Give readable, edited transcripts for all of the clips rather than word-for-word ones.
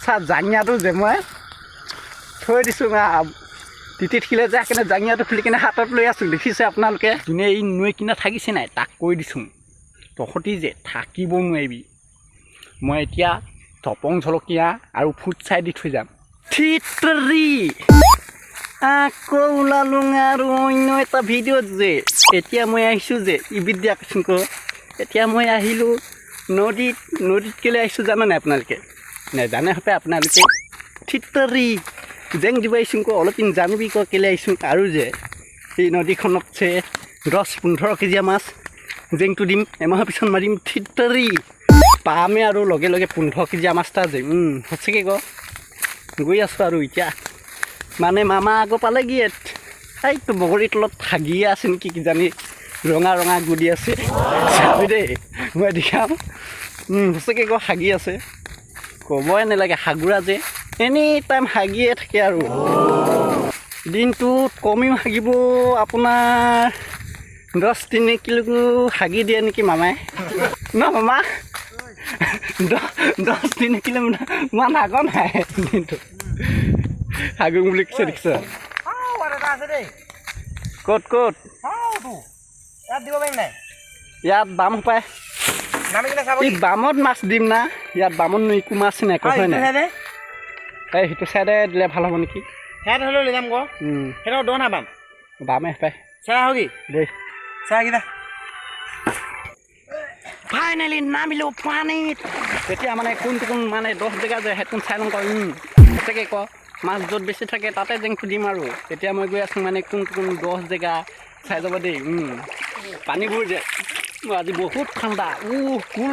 সঁচা জাঙিয়াটো যে মই থৈ দিছোঁ তিতিত শিলে যে সেইকাৰণে জাঙিয়াটো খুলি কিনে হাতত লৈ আছোঁ। দেখিছে আপোনালোকে যোনে এই নৈ কিনা থাকিছে নাই তাক কৈ দিছোঁ তহঁতি যে থাকিব নোৱাৰিবি। মই এতিয়া তপং জলকীয়া আৰু ফুট চাই দি থৈ যাম। থিতৰি আকৌ ওলালোঁ আৰু অন্য এটা ভিডিঅ'ত যে এতিয়া মই আহিছোঁ যে বিদ্যা কৃষ্ণক এতিয়া মই আহিলোঁ নদীত কেলৈ আহিছোঁ জানে নাই আপোনালোকে? নেজানে হপে আপোনালোকে থিতৰি জেং দিব আহিছোঁ অলপ দিন জানিবি কেলৈ আহিছোঁ। আৰু যে এই নদীখনত যে 10-15 কেজিয়া মাছ জেংটো দিম, এমাহৰ পিছত মাৰিম। থিতৰি পামে আৰু লগে লগে 15 কেজিয়া মাছ এটা যে সঁচাকৈ গৈ আছোঁ আৰু এতিয়া মানে মামা আগৰ পালেগি এইটো বগৰীৰ তলত হাগিয়ে আছে নেকি কিজানি, ৰঙা ৰঙা গুদি আছে চাবি দেই মই দেখাম। সঁচাকৈ হাগি আছে ক'বই নালাগে। হাগুৰা যে এনি টাইম হাগিয়ে থাকে আৰু দিনটোত কমেও হাগিব আপোনাৰ 10-3 কিলো হাগি দিয়ে নেকি মামাই ন মামা? 10-3 কিলোমিটাৰ মান হাগৰ নাই দিনটো হাগুং বুলি কৈছে দেখিছ। ক'ত ইয়াত বাম পায় এই বামত মাছ দিম না, ইয়াত বামত একো মাছ নাই হয় নাই? এই সেইটো চাইডে দিলে ভাল হ'ব নেকি? বামে পায় ফাইনেলি নামিলোঁ পানীত। তেতিয়া মানে কোন মানে 10 জেগা যে সেইটো চাই লওঁ সঁচাকৈ মাছ য'ত বেছি থাকে তাতে জেংটো দিম। আৰু এতিয়া মই গৈ আছোঁ মানে কোন 10 জেগা চাই যাব দেই। পানীবোৰ যে আজি বহুত ঠাণ্ডা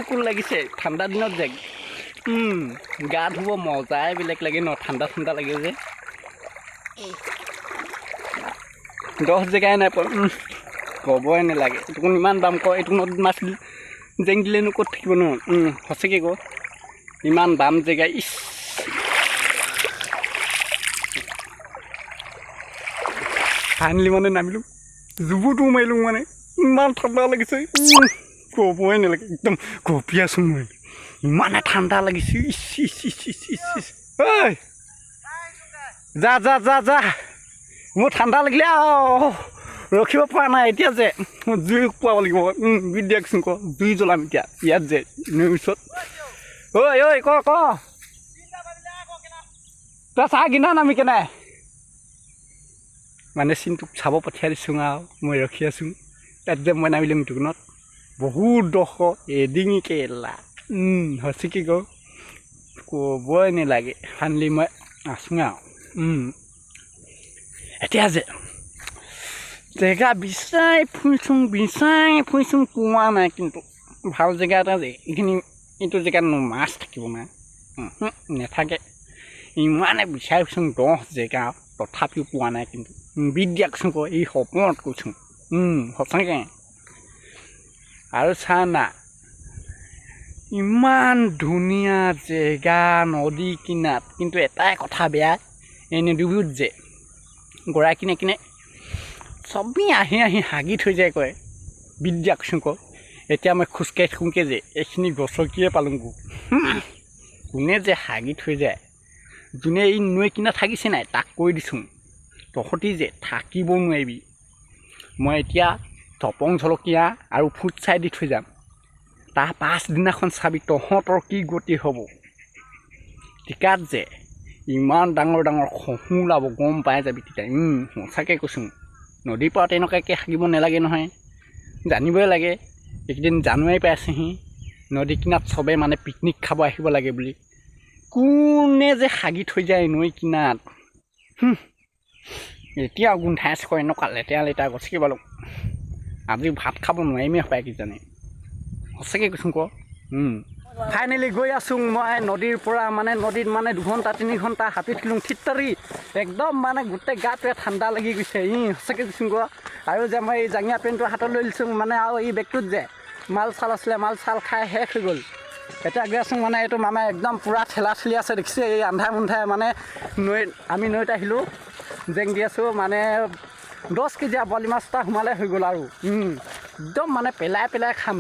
কুল লাগিছে ঠাণ্ডা দিনত যে গা ধুব মজাই বেলেগ লাগে ন, ঠাণ্ডা লাগে যে 10 জেগাই নাই পোৱা ক'বই নালাগে। এইটো ইমান দাম কয় এইটো নদীত মাছ জেং দিলেনো ক'ত থাকিব ন? সঁচাকৈ ইমান দাম জেগা ফাইনেলি মানে নামিলোঁ, জুবুটো মাৰিলোঁ মানে ইমান ঠাণ্ডা লাগিছে ক'বই নালাগে। একদম কঁপি আছোঁ মই, ইমানে ঠাণ্ডা লাগিছে। ঐ যা মোৰ ঠাণ্ডা লাগিলে ৰখিব পৰা নাই। এতিয়া যে মই জুই পোৱাব লাগিব বিদ্যা কৃষ্ণক জুই জ্বলাম এতিয়া ইয়াত যে নৈৰ ওচৰত। ঐ ক তই চাহ কিনা নামি কেনে মানে চিনটোক চাব পঠিয়াই দিছোঁ আৰু মই ৰখি আছোঁ তাত যে মই নামিলোঁ মিটুকনত বহুত দশ এডিঙি কেলা সঁচাকৈ ক'বই নালাগে। ফাইনেলি মই আছোঁ আৰু এতিয়া যে জেগা বিচাৰি ফুৰিছোঁ পোৱা নাই। কিন্তু ভাল জেগা এটা যে এইটো জেগাত মাছ থাকিব নাই নেথাকে ইমানে বিচাৰি ফুৰিছোঁ 10 জেগা তথাপিও পোৱা নাই। কিন্তু বিদ্যা কৃষ্ণক এই সপোনত কৈছোঁ সঁচাকৈ। আৰু চা না ইমান ধুনীয়া জেগা নদী কিনাত, কিন্তু এটাই কথা বেয়া এই নদীবোৰত যে গৰা কিনে চবেই আহি হাগি থৈ যায় কয় বিদ্যা কৃষ্ণক। এতিয়া মই খোজকাঢ়ি থাকোঁকৈ যে এইখিনি গছকিয়ে পালোঁগৈ কোনে যে হাগি থৈ যায়। যোনে এই নৈ কিনা থাকিছে নাই তাক কৈ দিছোঁ তহঁতি যে থাকিব নোৱাৰিবি। মই এতিয়া তপং জলকীয়া আৰু ফুট চাই দি থৈ যাম। তাৰ পাছদিনাখন চাবি তহঁতৰ কি গতি হ'ব। টিকাত যে ইমান ডাঙৰ খহু ওলাব গম পাই যাবি তেতিয়া। সঁচাকৈ কৈছোঁ নদীৰ পৰা তেনেকুৱাকৈ হাগিব নালাগে নহয়, জানিবই লাগে। এইকেইদিন জানুৱাৰী পাইছেহি, নদী কিনাত চবেই মানে পিকনিক খাব আহিব লাগে বুলি কোনে যে হাগি থৈ যায় নৈ কিনাত। এতিয়াও গোন্ধাইছে কয় এনেকুৱা লেতেৰা গছকি পালোঁ। আজি ভাত খাব নোৱাৰিমেই হপায় কিজানি, সঁচাকৈ কৈছোঁ ফাইনেলি গৈ আছোঁ মই নদীৰ পৰা মানে নদীত মানে 2 ঘণ্টা 3 ঘণ্টা হাতীত খেলোঁ থিতৰি একদম মানে গোটেই গাটোৱে ঠাণ্ডা লাগি গৈছে সঁচাকৈ কৈছোঁ আৰু যে মই এই জাঙিয়া পেণ্টটো হাতত লৈ লৈছোঁ মানে আৰু এই বেগটোত যে মাল চাল আছিলে মাল চাল খাই শেষ হৈ গ'ল। এতিয়া গৈ আছোঁ মানে এইটো মামাই একদম পূৰা ঠেলি আছে দেখিছে। এই আন্ধাৰে মানে আমি নৈত আহিলোঁ জেং দি আছোঁ মানে 10 কেজিয়া বৰালি মাছ এটা সোমালে হৈ গ'ল আৰু একদম মানে পেলাই খাম।